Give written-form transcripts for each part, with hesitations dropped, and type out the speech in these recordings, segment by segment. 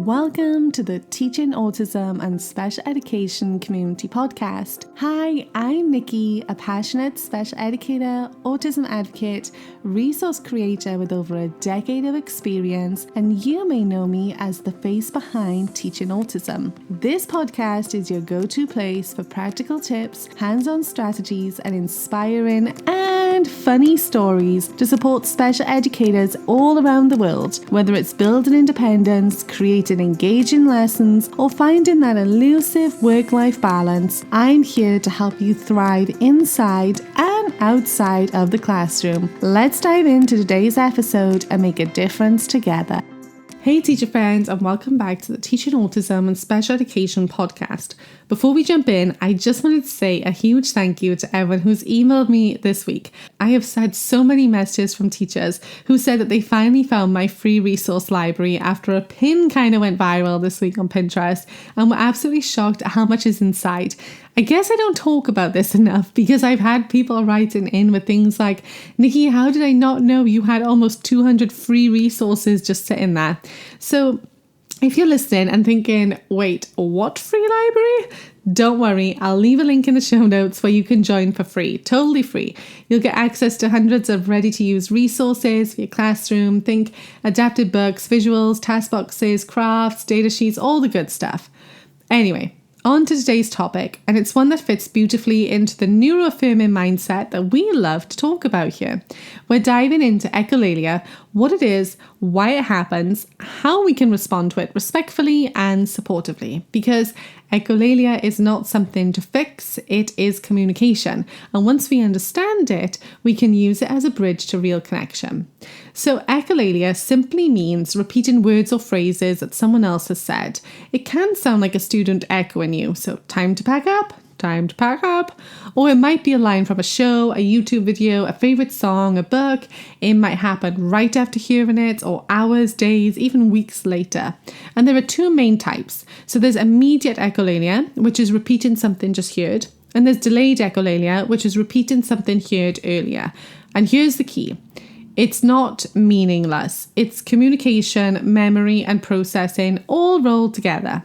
Welcome to the Teaching Autism and Special Education Community Podcast. Hi, I'm Nikki, a passionate special educator, autism advocate, resource creator with over a decade of experience, and you may know me as the face behind Teaching Autism. This podcast is your go-to place for practical tips, hands-on strategies, and inspiring and funny stories to support special educators all around the world, whether it's building independence, creating engaging lessons, or finding that elusive work-life balance. I'm here to help you thrive inside and outside of the classroom. Let's dive into today's episode and make a difference together. Hey teacher friends, and welcome back to the Teaching Autism and Special Education podcast. Before we jump in, I just wanted to say a huge thank you to everyone who's emailed me this week. I have had so many messages from teachers who said that they finally found my free resource library after a pin kind of went viral this week on Pinterest, and were absolutely shocked at how much is inside. I guess I don't talk about this enough because I've had people writing in with things like, Nikki, how did I not know you had almost 200 free resources just sitting there? So if you're listening and thinking, wait, what free library? Don't worry, I'll leave a link in the show notes where you can join for free, totally free. You'll get access to hundreds of ready-to-use resources for your classroom. Think adapted books, visuals, task boxes, crafts, data sheets, all the good stuff. Anyway, on to today's topic, and it's one that fits beautifully into the neuro-affirming mindset that we love to talk about here. We're diving into echolalia, what it is, why it happens, how we can respond to it respectfully and supportively, because echolalia is not something to fix, it is communication. And once we understand it, we can use it as a bridge to real connection. So echolalia simply means repeating words or phrases that someone else has said. It can sound like a student echoing you. So time to pack up, time to pack up. Or it might be a line from a show, a YouTube video, a favorite song, a book. It might happen right after hearing it, or hours, days, even weeks later. And there are two main types. So there's immediate echolalia, which is repeating something just heard. And there's delayed echolalia, which is repeating something heard earlier. And here's the key. It's not meaningless. It's communication, memory, and processing all rolled together.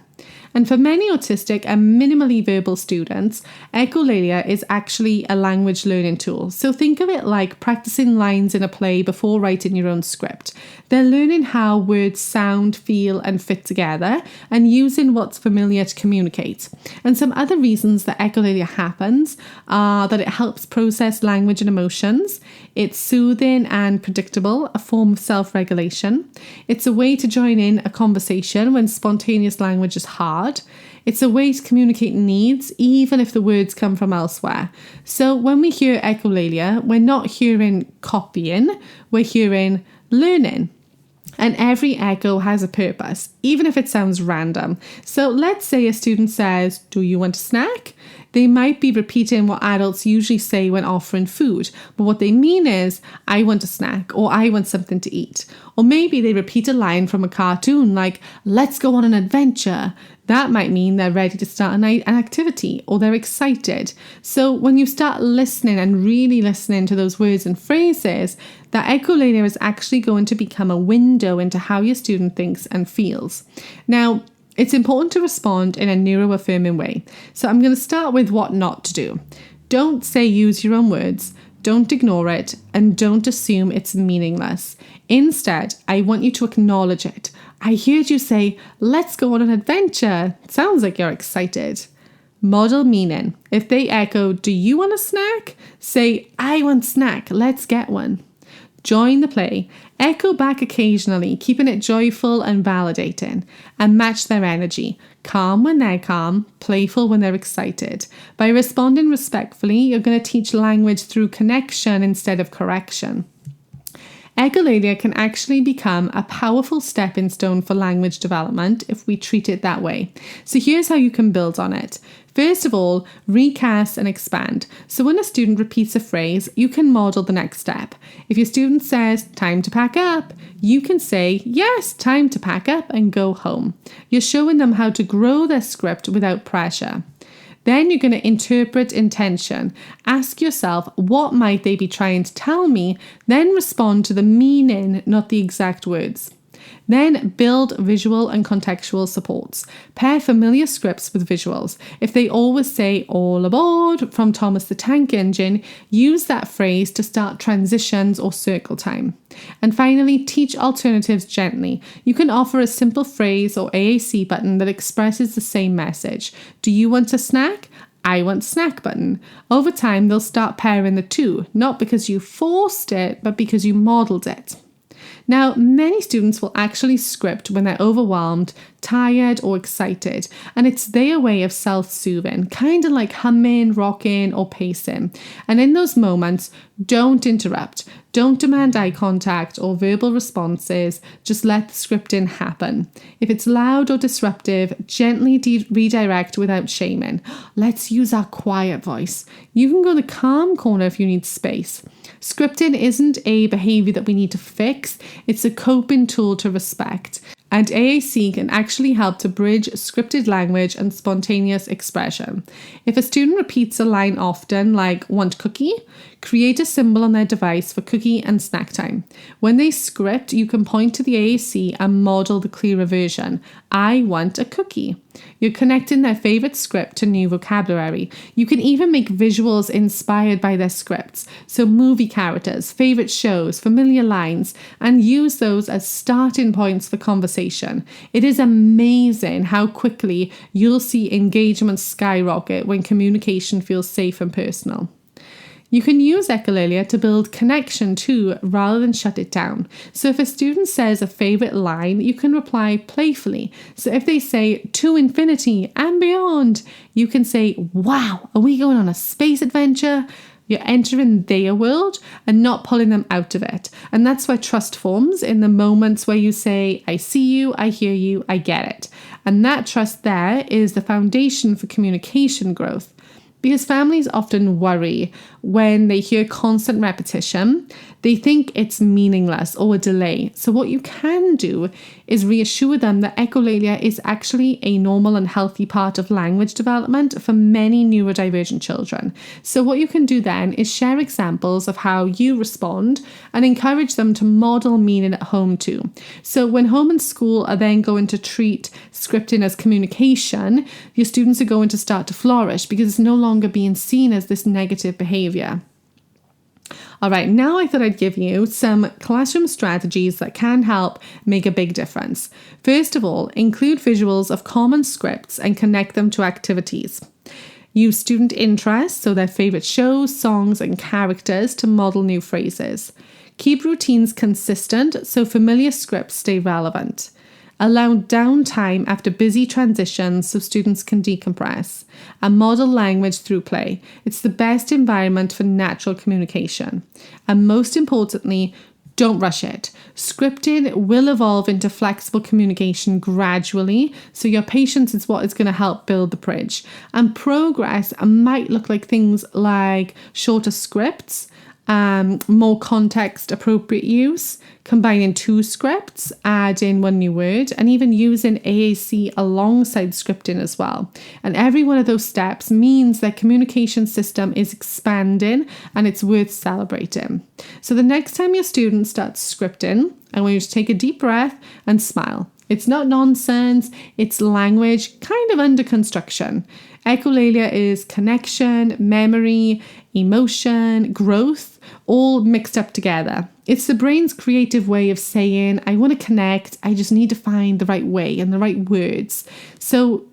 And for many autistic and minimally verbal students, echolalia is actually a language learning tool. So think of it like practicing lines in a play before writing your own script. They're learning how words sound, feel, and fit together, and using what's familiar to communicate. And some other reasons that echolalia happens are that it helps process language and emotions. It's soothing and predictable, a form of self-regulation. It's a way to join in a conversation when spontaneous language is hard. It's a way to communicate needs, even if the words come from elsewhere. So when we hear echolalia, we're not hearing copying, we're hearing learning. And every echo has a purpose, even if it sounds random. So let's say a student says, "Do you want a snack?" They might be repeating what adults usually say when offering food, but what they mean is, "I want a snack," or "I want something to eat." Or maybe they repeat a line from a cartoon like, "Let's go on an adventure." That might mean they're ready to start an activity, or they're excited. So when you start listening and really listening to those words and phrases, that echolalia is actually going to become a window into how your student thinks and feels. Now, it's important to respond in a neuro-affirming way. So I'm going to start with what not to do. Don't say use your own words. Don't ignore it, and don't assume it's meaningless. Instead, I want you to acknowledge it. I heard you say, "Let's go on an adventure." Sounds like you're excited. Model meaning. If they echo, "Do you want a snack?" Say, "I want snack. Let's get one." Join the play. Echo back occasionally, keeping it joyful and validating, and match their energy. Calm when they're calm, playful when they're excited. By responding respectfully, you're going to teach language through connection instead of correction. Echolalia can actually become a powerful stepping stone for language development if we treat it that way. So here's how you can build on it. First of all, recast and expand. So when a student repeats a phrase, you can model the next step. If your student says, "Time to pack up," you can say, "Yes, time to pack up and go home." You're showing them how to grow their script without pressure. Then you're going to interpret intention. Ask yourself, what might they be trying to tell me? Then respond to the meaning, not the exact words. Then build visual and contextual supports. Pair familiar scripts with visuals. If they always say "all aboard" from Thomas the Tank Engine, use that phrase to start transitions or circle time. And finally, teach alternatives gently. You can offer a simple phrase or AAC button that expresses the same message. Do you want a snack? I want snack button. Over time, they'll start pairing the two, not because you forced it, but because you modeled it. Now, many students will actually script when they're overwhelmed, tired, or excited, and it's their way of self-soothing, kind of like humming, rocking, or pacing. And in those moments, don't interrupt. Don't demand eye contact or verbal responses. Just let the scripting happen. If it's loud or disruptive, gently redirect without shaming. Let's use our quiet voice. You can go the calm corner if you need space. Scripting isn't a behavior that we need to fix. It's a coping tool to respect. And AAC can actually help to bridge scripted language and spontaneous expression. If a student repeats a line often, like "want cookie," create a symbol on their device for cookie and snack time. When they script, you can point to the AAC and model the clearer version. "I want a cookie." You're connecting their favorite script to new vocabulary. You can even make visuals inspired by their scripts. So movie characters, favorite shows, familiar lines, and use those as starting points for conversation. It is amazing how quickly you'll see engagement skyrocket when communication feels safe and personal. You can use Echolalia to build connection too, rather than shut it down. So if a student says a favorite line, you can reply playfully. So if they say "to infinity and beyond," you can say, "Wow, are we going on a space adventure?" You're entering their world and not pulling them out of it. And that's where trust forms, in the moments where you say, "I see you, I hear you, I get it." And that trust there is the foundation for communication growth. Because families often worry when they hear constant repetition. They think it's meaningless or a delay. So what you can do is reassure them that echolalia is actually a normal and healthy part of language development for many neurodivergent children. So what you can do then is share examples of how you respond and encourage them to model meaning at home too. So when home and school are then going to treat scripting as communication, your students are going to start to flourish because it's no longer being seen as this negative behavior. All right, now I thought I'd give you some classroom strategies that can help make a big difference. First of all, include visuals of common scripts and connect them to activities. Use student interests, so their favorite shows, songs, and characters to model new phrases. Keep routines consistent so familiar scripts stay relevant. Allow downtime after busy transitions so students can decompress. And model language through play. It's the best environment for natural communication. And most importantly, don't rush it. Scripting will evolve into flexible communication gradually, so your patience is what is going to help build the bridge. And progress might look like things like shorter scripts, more context appropriate use, combining two scripts, adding one new word, and even using AAC alongside scripting as well. And every one of those steps means that communication system is expanding and it's worth celebrating. So the next time your student starts scripting, I want you to take a deep breath and smile. It's not nonsense, it's language kind of under construction. Echolalia is connection, memory, emotion, growth, all mixed up together. It's the brain's creative way of saying, I want to connect, I just need to find the right way and the right words. So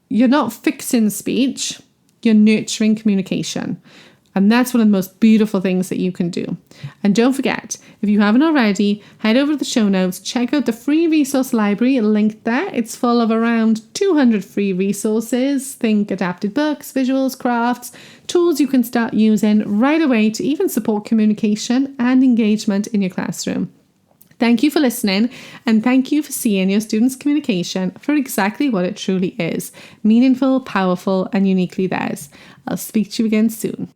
you're not fixing speech, you're nurturing communication. And that's one of the most beautiful things that you can do. And don't forget, if you haven't already, head over to the show notes, check out the free resource library linked there. It's full of around 200 free resources. Think adapted books, visuals, crafts, tools you can start using right away to even support communication and engagement in your classroom. Thank you for listening, and thank you for seeing your students' communication for exactly what it truly is: meaningful, powerful, and uniquely theirs. I'll speak to you again soon.